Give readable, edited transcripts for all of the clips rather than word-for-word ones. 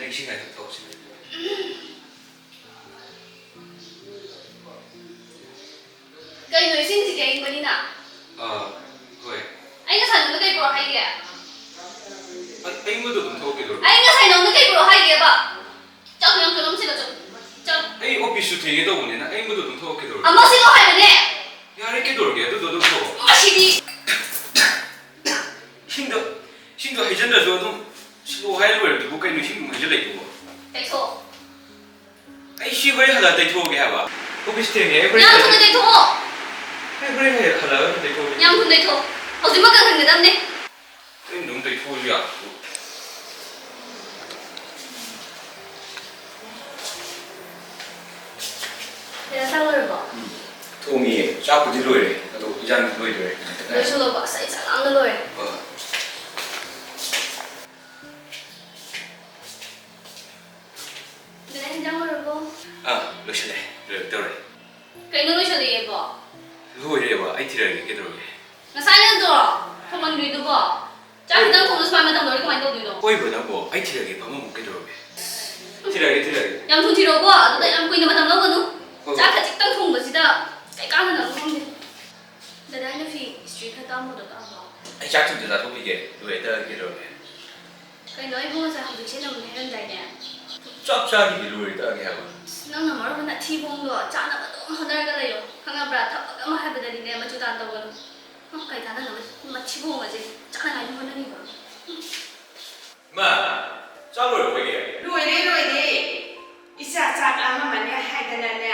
ꯑꯩ ꯏꯁꯤꯡ ꯍꯥꯏꯗꯣ ꯊꯛꯎꯁꯤ ꯀꯩꯅꯣ ꯏꯁꯤꯡꯁꯤꯗꯤ ꯑꯏꯪꯕꯅꯤꯅ ꯍꯣꯏ ꯑꯩ ꯉꯁꯥꯏ ꯅꯉꯣꯟꯗ ꯀꯩ ꯄꯨꯔꯛ ꯍꯥꯏꯒꯦ ꯑꯏꯪꯕꯗꯣ ꯑꯗꯨꯝ ꯊꯛꯑꯣ ꯀꯩꯗꯧꯔꯒꯦ ꯑꯩ ꯉꯁꯥꯏ ꯅꯉꯣꯟꯗ ꯀꯩ ꯄꯨꯔꯛ ꯍꯥꯏꯒꯦꯕ ꯆꯥꯛ ꯌꯥꯝ ꯀꯩꯅꯣꯝ ꯁꯤꯜꯂ ꯆꯠ ꯑꯩ ꯑꯣꯐꯤꯁꯁꯨ ꯊꯦꯡꯒꯦ ꯇꯧꯕꯅꯤꯅ ꯑꯏꯪꯕꯗꯣ ꯑꯗꯨꯝ ꯊꯛꯑꯣ ꯀꯩꯗꯧꯔꯒꯦ ꯑꯃ ꯁꯤꯜꯂꯣ ꯍꯥꯏꯕꯅꯦ ꯌꯥꯔꯦ ꯀꯩꯗꯧꯔꯒꯦ ꯑꯗꯨꯗꯣ ꯑꯗꯨꯝ ꯊꯛꯑꯣ ꯃꯁꯤꯗꯤꯏꯁꯤꯡꯗꯣ ꯍꯩꯖꯤꯟꯗ꯭ꯔꯁꯨ ꯑꯗꯨꯝ ꯁꯤꯜꯂꯣ ꯍꯥꯏ ꯂꯣꯏꯔꯗꯨꯕꯨ ꯀꯩꯅꯣ ꯏꯁꯤꯡꯗꯨ ꯍꯩꯖꯤꯜꯂꯛꯏꯗꯨꯕꯣ ꯇꯩꯊꯣꯛꯑꯣ ꯑꯩ ꯁꯤ ꯍꯣꯔꯦꯟ ꯍꯜꯂꯛꯑ ꯇꯩꯊꯣꯛꯑꯒꯦ ꯍꯥꯏꯕ ꯑꯣꯐꯤꯁ ꯊꯦꯡꯉꯦ ꯑꯩ ꯍꯣꯔꯦꯟ ꯌꯥꯝ ꯊꯨꯅ ꯇꯩꯊꯣꯛꯑꯣ ꯑꯩ ꯍꯣꯔꯦꯟ ꯍꯜꯂꯛꯑꯒ ꯇꯩꯊꯣꯛꯑꯒꯦ ꯌꯥꯝ ꯊꯨꯅ ꯇꯩꯊꯣꯛꯑꯣ ꯍꯧꯖꯤꯛꯃꯛ ꯀꯪꯍꯟꯒꯗꯕꯅꯦ ꯑꯩ ꯑꯗꯨꯝ ꯇꯩꯊꯣꯛꯑꯁꯨ ꯌꯥꯕꯗꯨꯕꯨ ꯆꯥꯛ ꯂꯣꯏꯔꯕꯣ ꯊꯣꯡꯉꯤꯌꯦ ꯆꯥꯛꯄꯨꯗꯤ ꯂꯣꯏꯔꯦ ꯑꯗꯣ ꯏꯟꯖꯥꯡꯗꯤ ꯂꯣꯏꯗꯣꯔꯦ ꯂꯣꯏꯁꯤꯜꯂꯣꯀꯣ ꯑꯁ ꯑꯩ ꯆꯥꯛ ꯂꯥꯝꯅ ꯂꯣꯏꯔꯦ ꯑꯗꯨꯅ ꯏꯟꯖꯥꯡ ꯂꯣꯏꯔꯕꯣ ꯂꯣꯏꯁꯤꯜꯂꯦ ꯂꯣꯏꯔꯛꯇꯧꯔꯦ ꯀꯩꯅꯣ ꯂꯣꯏꯁꯤꯜꯂꯛꯑꯦꯕꯣ ꯂꯣꯏꯔꯦꯕ ꯑꯩ ꯊꯤꯔꯛꯑꯒꯦ ꯀꯩꯗꯧꯔꯒꯦ ꯉꯁꯥꯏ ꯅꯠꯇ꯭ꯔꯣ ꯊꯣꯡꯃꯟꯈ꯭ꯔꯤꯗꯨꯕꯣ ꯆꯥꯛ ꯈꯤꯇꯪ ꯊꯣꯡꯕ ꯁꯨꯃꯥꯏ ꯃꯇꯝ ꯂꯣꯏꯔꯗꯤ ꯀꯃꯥꯏꯅ ꯇꯧꯗꯣꯏꯅꯣ ꯍꯣꯏꯕ ꯅꯪꯕꯣ ꯑꯩ ꯊꯤꯔꯛꯑꯒꯦ ꯐꯝꯃꯃꯨꯛ ꯀꯩꯗꯧꯔꯒꯦ ꯊꯤꯔꯛꯑꯒꯦ ꯌꯥꯝ ꯊꯨꯅ ꯊꯤꯔꯛꯑꯣꯀꯣ ꯑꯗꯨꯗ ꯌꯥꯝ ꯀꯨꯏꯅ ꯃꯇꯝ ꯂꯧꯒꯅꯨ ꯍꯣꯏ ꯆꯥꯛ ꯈꯖꯤꯛꯇꯪ ꯊꯣꯡꯕꯁꯤꯗ ꯀꯩ ꯀꯥꯟꯅꯅꯕ ꯈꯪꯗꯦ ꯗꯗꯥ ꯑꯩꯅ ꯐꯤ ꯏꯁꯇ꯭ꯔꯤ ꯈꯔ ꯇꯥꯝꯃꯣꯗꯣ ꯇꯥꯝꯃꯣ ꯑꯩ ꯆꯥꯛ ꯊꯨꯅ ꯆꯥꯊꯣꯛꯈꯤꯒꯦ ꯂꯣꯏꯔꯛꯇ ꯀꯩꯗꯧꯔꯒꯦ ꯀꯩꯅꯣ ꯑꯩꯕꯨ ꯉꯁꯥꯏ ꯍꯧꯖꯤꯛ ꯁꯦꯟꯅꯕꯅꯦ ꯍꯥꯏꯔꯝꯗꯥꯏꯅꯦ ꯆꯥꯛ ꯆꯥꯈꯤꯒꯦ ꯂꯣꯏꯔꯛꯇꯒꯦ ꯍꯥꯏꯕ ꯅꯪꯅ ꯃꯔꯨꯞ ꯑꯃ ꯑꯊꯤꯕꯣꯡꯗꯣ ꯆꯥꯅꯕ ꯑꯗꯨꯝ ꯍꯣꯠꯅꯔꯒ ꯂꯩꯌꯣ ꯈꯪꯉꯕ꯭ꯔꯥ ꯊꯕꯛ ꯑꯃ ꯍꯥꯏꯕꯗꯗꯤꯅꯦ ꯃꯆꯨ ꯇꯥꯟ ꯇꯧꯒꯅꯨ ꯀꯩ ꯀꯥꯟꯅꯅꯕ ꯃꯊꯤꯕꯣꯡ ꯑꯁꯦ ꯆꯥꯅꯉꯥꯏ ꯍꯣꯠꯅꯔꯤꯕ ꯃꯥ ꯆꯥꯛ ꯂꯣꯏꯔꯛꯄꯒꯤ ꯂꯣꯏꯔꯦ ꯏꯆꯥ ꯆꯥꯛ ꯑꯃꯅꯦ ꯍꯥꯏꯗꯅꯅꯦ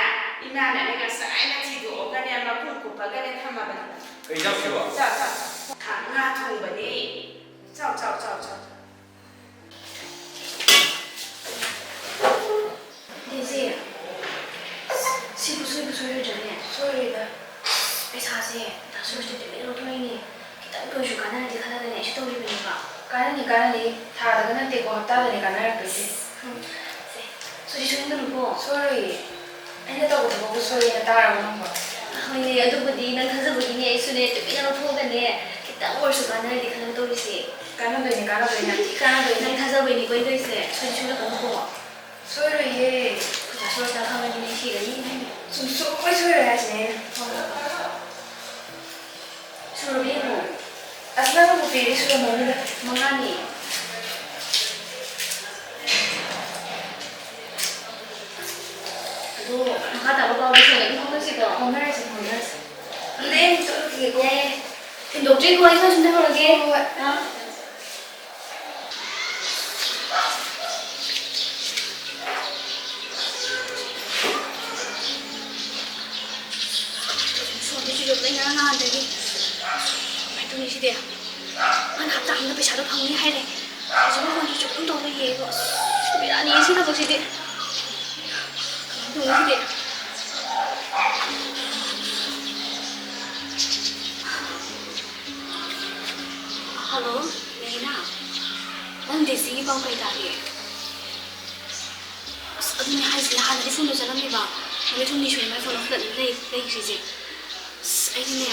ꯏꯃꯥꯅꯅꯦ ꯉꯁꯥꯏꯅ ꯊꯤꯗꯣꯛꯑꯒꯅꯦ ꯃꯈꯨꯝ ꯀꯨꯞꯄꯒꯅꯦ ꯊꯝꯃꯕꯅꯦ ꯀꯩ ꯆꯥꯛꯁꯤꯕꯣ ꯆꯥꯎ ꯉꯥ ꯊꯣꯡꯕꯅꯦ ꯆꯥꯎ ꯗꯦꯖꯤ ꯁꯤꯕꯨ ꯁꯣꯏꯔꯣꯏꯗ꯭ꯔꯅꯦ ꯁꯣꯏꯔꯣꯏꯗ ꯄꯩꯁꯥꯁꯦ ꯗꯥꯁꯨꯔꯁꯦ ꯇꯨꯃꯤꯟꯅ ꯂꯧꯊꯣꯛꯏꯅꯦ ꯈꯤꯇꯪ ꯑꯣꯏꯔꯁꯨ ꯀꯥꯟꯅꯔꯗꯤ ꯈꯜꯂꯒꯅꯦ ꯑꯩꯁꯨ ꯇꯧꯔꯤꯕꯅꯦꯕ ꯀꯥꯟꯅꯅꯤ ꯊꯥꯗꯒ ꯅꯠꯇꯦꯀꯣ ꯍꯞꯇꯥꯗꯅꯤ ꯀꯥꯟꯅꯔꯛꯇꯣꯏꯁꯦ ꯁꯦ ꯁꯣꯏꯗꯤ ꯁꯣꯏꯍꯟꯒꯅꯨꯀꯣ ꯁꯣꯏꯔꯣꯏꯌꯦ ꯑꯩꯅ ꯇꯧꯕ ꯊꯕꯛꯄꯨ ꯁꯣꯏꯌꯦꯅ ꯇꯥꯔꯕ ꯅꯪꯕꯣ ꯍꯣꯏꯅꯦ ꯑꯗꯨꯕꯨꯗꯤ ꯅꯪ ꯈꯟꯖꯕꯒꯤꯅꯦ ꯑꯩꯁꯨꯅꯦ ꯇꯨꯃꯤꯟꯅ ꯂꯧꯊꯣꯛꯑꯒꯅꯦ ꯈꯤꯇꯪ ꯑꯣꯏꯔꯁꯨ ꯀꯥꯟꯅꯔꯗꯤ ꯈꯜꯂꯒ ꯇꯧꯔꯤꯁꯦ ꯀꯥꯟꯅꯗꯣꯏꯅꯦ ꯌꯥꯝ ꯊꯤ ꯀꯥꯟꯅꯗꯣꯏꯅꯦ ꯅꯪ ꯊꯥꯖꯕꯩꯅꯤꯀꯣ ꯑꯩ ꯇꯧꯔꯤꯁꯦ ꯁꯣꯏꯗꯤ ꯁꯣꯏꯔꯛꯀꯅꯨꯀꯣ ꯁꯣꯏꯔꯣꯏꯌꯦ ꯈꯨꯠꯇ ꯁꯣꯏꯔꯛꯇ ꯈꯪꯉꯗꯤꯅꯦ ꯁꯤꯒꯅꯤ ꯁꯨꯡꯁꯣꯏ ꯁꯣꯏꯔꯣꯏ ꯍꯥꯏꯁꯤꯅꯦ ꯑꯩꯅ ꯁꯨꯔꯕ ꯌꯦꯡꯉꯣ ꯑꯁ ꯅꯪꯅꯕꯨ ꯄꯤꯔꯤ ꯁꯨꯔꯝꯃꯅꯤꯗ ꯃꯉꯥꯅꯤ ꯑꯗꯣ ꯃꯈꯥ ꯇꯥꯕ ꯄꯥꯎꯗꯤ ꯁꯣꯏꯗꯅ ꯑꯗꯨꯝ ꯐꯥꯎꯅꯁꯤꯀꯣ ꯍꯣꯠꯅꯔꯁꯤ ꯑꯗꯨꯗꯤ ꯑꯩ ꯆꯠꯂꯨꯈꯤꯒꯦꯀꯣ ꯌꯥꯏ ꯊꯤꯟꯗꯣꯛꯇ꯭ꯔꯤꯀꯣ ꯑꯩ ꯈꯔ ꯁꯨꯝ ꯂꯩꯍꯧꯔꯒꯦ ꯍꯣꯏ ꯁꯣꯝꯗꯁꯨ ꯂꯩ ꯉꯔꯥꯡ ꯅꯍꯥꯟꯗꯒꯤ ꯀꯃꯥꯏꯅ ꯇꯧꯅꯤ ꯁꯤꯗꯤ ꯃꯥꯅ ꯍꯞꯇꯥ ꯑꯃꯗ ꯄꯩꯁꯥꯗꯣ ꯐꯪꯅꯤ ꯍꯥꯏꯔꯦ ꯍꯧꯖꯤꯛꯐꯥꯎ ꯐꯣꯟꯁꯨ ꯆꯨꯝ ꯇꯧ ꯂꯩꯌꯦꯕ ꯑꯁ ꯕꯦꯔꯥꯅꯤ ꯁꯤ ꯊꯕꯛꯁꯤꯗꯤ ꯀꯃꯥꯏꯅ ꯇꯧꯅꯤ ꯁꯤꯗꯤ ꯍꯜꯂꯣ ꯂꯩꯅꯥ ꯅꯪ ꯗꯦꯖꯤꯒꯤ ꯄꯥꯎ ꯀꯩ ꯇꯥꯒꯦ ꯑꯁ ꯑꯗꯨꯅꯦ ꯍꯥꯏꯁꯦ ꯍꯥꯟꯅꯗꯤ ꯐꯣꯟꯗꯣ ꯆꯠꯂꯝꯃꯦꯕ ꯅꯨꯃꯤꯠ ꯍꯨꯝꯅꯤ ꯁꯨꯔꯦ ꯃꯥꯏ ꯐꯣꯟ ꯂꯩꯈ꯭ꯔꯤꯁꯦ ꯑꯁ ꯑꯩꯗꯤꯅꯦ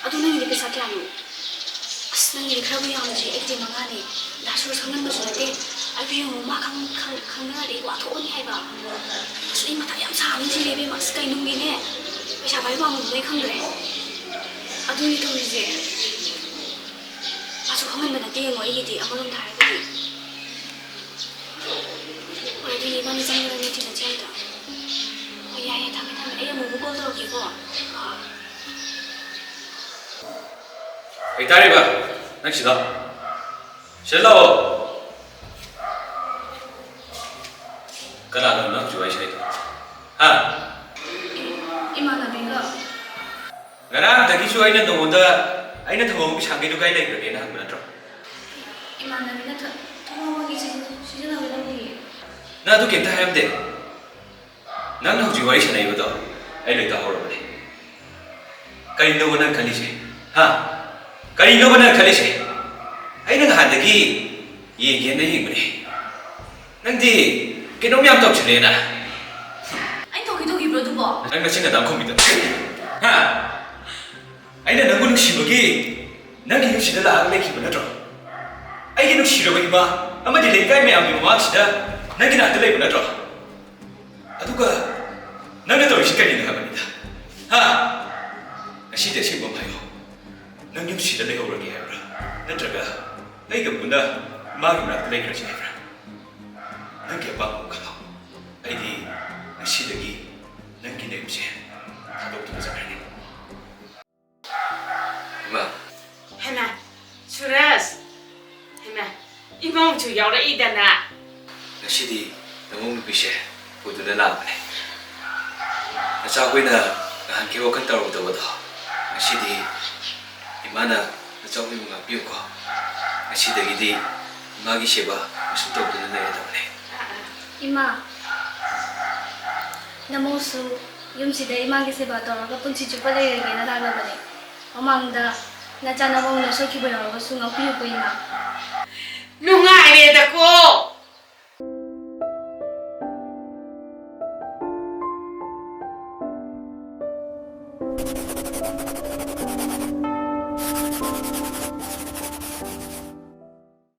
ꯑꯗꯨ ꯅꯪꯒꯤꯗꯤ ꯄꯩꯁꯥ ꯀꯌꯥꯅꯣ ꯑꯁ ꯅꯪꯒꯤꯗꯤ ꯈꯔꯕꯨ ꯌꯥꯝꯗ꯭ꯔꯤ ꯑꯩꯗꯤ ꯃꯉꯥꯅꯤ ꯗꯥꯁꯨꯔ ꯈꯪꯍꯟꯕꯁꯨ ꯅꯠꯇꯦ ꯑꯩꯕꯨ ꯌꯦꯡꯉꯨ ꯃꯥ ꯈꯪꯅꯔꯗꯤ ꯋꯥꯊꯣꯛꯑꯅꯤ ꯍꯥꯏꯕ ꯑꯁ ꯑꯩ ꯃꯊꯥ ꯌꯥꯝ ꯁꯥꯕꯅꯤ ꯁꯤꯔꯦ ꯏꯕꯦꯝꯃ ꯑꯁ ꯀꯩꯅꯨꯡꯒꯤꯅꯦ ꯄꯩꯁꯥ ꯄꯥꯏꯕ ꯄꯥꯝꯕꯗꯨꯅ ꯑꯩ ꯈꯪꯗ꯭ꯔꯦ ꯑꯗꯨꯅꯤ ꯇꯧꯔꯤꯁꯦ ꯃꯥꯁꯨ ꯈꯪꯍꯟꯕ ꯅꯠꯇꯦ ꯌꯦꯡꯉꯣ ꯑꯩꯒꯤꯗꯤ ꯑꯃꯔꯣꯝꯗ ꯍꯥꯏꯔꯒꯗꯤ ꯍꯣꯏ ꯑꯗꯨꯗꯤ ꯏꯕꯥꯅꯤ ꯆꯪꯒꯗꯕꯅꯤ ꯊꯤꯅꯁꯤ ꯑꯝꯇ ꯍꯣꯏ ꯌꯥꯏꯌꯦ ꯊꯝꯃꯦ ꯑꯩ ꯑꯃꯨꯛ ꯀꯣꯜ ꯇꯧꯔꯛꯀꯦꯀꯣ ꯀꯩ ꯇꯥꯔꯤꯕ ꯅꯪ ꯁꯤꯗ ꯂꯥꯛꯑꯣ ꯀꯅꯥꯅꯣ ꯅꯪ ꯍꯧꯖꯤꯛ ꯋꯥꯔꯤ ꯁꯥꯏꯗꯣ ꯍꯥ 이만하비가 ꯉꯔꯥꯡꯗꯒꯤꯁꯨ ꯑꯩꯅ ꯅꯉꯣꯟꯗ ꯑꯩꯅ ꯊꯝꯃꯝꯕ ꯄꯩꯁꯥꯈꯩꯗꯣ ꯀꯥꯏ ꯂꯩꯈ꯭ꯔꯒꯦꯅ ꯍꯪꯕ ꯅꯠꯇ꯭ꯔꯣ 이만하비가 통화하기 시즌하기 ꯅꯪ ꯑꯗꯨ ꯀꯩꯝꯇ ꯍꯥꯏꯔꯝꯗꯦ ꯅꯪꯅ ꯍꯧꯖꯤꯛ ꯋꯥꯔꯤ ꯁꯥꯟꯅꯔꯤꯕꯗꯣ ꯑꯩ ꯂꯣꯏ ꯇꯥꯍꯧꯔꯕꯅꯦ ꯀꯔꯤꯅꯣꯕ ꯅꯪ ꯈꯜꯂꯤꯁꯦ ꯍꯥ ꯀꯔꯤꯅꯣꯕ ꯅꯪ ꯈꯜꯂꯤꯁꯦ ꯑꯩꯅ ꯅꯍꯥꯟꯗꯒꯤ ꯌꯦꯡꯒꯦꯅ ꯌꯦꯡꯕꯅꯦ ꯅꯪꯗꯤ ꯀꯩꯅꯣꯝ ꯌꯥꯝ ꯇꯧꯁꯤꯜꯂꯦꯅ 아니 더기도 어두워 ꯅꯪ ꯅꯆꯤꯟ ꯅꯅꯥ ꯈꯨꯝꯃꯤꯗꯣ ꯍꯥ ꯑꯩꯅ ꯅꯪꯕꯨ ꯅꯨꯡꯁꯤꯕꯒꯤ ꯅꯪꯒꯤ ꯅꯨꯡꯁꯤꯗ ꯂꯥꯛꯑꯒ ꯂꯩꯈꯤꯕ ꯅꯠꯇ꯭ꯔꯣ ꯑꯩꯒꯤ ꯅꯨꯡꯁꯤꯔꯕ ꯏꯃꯥ ꯑꯃꯗꯤ ꯂꯩꯀꯥꯏ ꯃꯌꯥꯝꯒꯤ ꯃꯃꯥꯡꯁꯤꯗ ꯅꯪꯒꯤ ꯅꯥꯛꯇ ꯂꯩꯕ ꯅꯠꯇ꯭ꯔꯣ ꯑꯗꯨꯒ ꯅꯪꯅ ꯇꯧꯔꯤꯁꯤ ꯀꯔꯤꯅꯣ ꯍꯥꯏꯕꯅꯤꯗ ꯍꯥ ꯉꯁꯤꯗꯤ ꯑꯁꯦꯡꯕ ꯑꯃ ꯍꯥꯏꯌꯣ ꯅꯪ ꯌꯨꯝꯁꯤꯗ ꯂꯩꯍꯧꯔꯒꯦ ꯍꯥꯏꯕ꯭ꯔꯥ ꯅꯠꯇ꯭ꯔꯒ ꯑꯩꯒ ꯄꯨꯟꯅ ꯃꯥꯒꯤ ꯃꯅꯥꯛꯇ ꯂꯩꯈ꯭ꯔꯁꯤ ꯍꯥꯏꯕ꯭ꯔꯥ ꯅꯪꯒꯤ ꯑꯄꯥꯝꯕ ꯈꯜꯂꯣ ꯑꯩꯗꯤ ꯉꯁꯤꯗꯒꯤ ꯅꯪꯒꯤ ꯂꯩꯕꯁꯦ ꯊꯥꯗꯣꯛꯇꯨꯅ ꯆꯠꯈ꯭ꯔꯅꯤ ꯏꯃꯥ ꯍꯦꯃ ꯁꯨꯔꯖ ꯍꯦꯃ ꯏꯃꯧꯁꯨ ꯌꯥꯎꯔꯛꯏꯗꯅ ꯉꯁꯤꯗꯤ ꯅꯃꯧ ꯅꯨꯄꯤꯁꯦ ꯄꯨꯗꯨꯅ ꯂꯥꯛꯄꯅꯦ ꯅꯆꯥꯈꯣꯏꯅ ꯅꯍꯥꯟꯒꯤ ꯋꯥꯈꯜ ꯇꯧꯔꯨꯗꯕꯗꯣ ꯉꯁꯤꯗꯤ 이마나 너저기 뭔가 비우고 시대기디 이마기 쉐바 무슨 또 그런 애다 보네. 이마 나모수 윰시대 이마기 세바 떠나가 punchi chupa lege나 달라버네. 어망다 나잖아 먹는 소키보여가 숭아 비우고 이마. 누가이래다고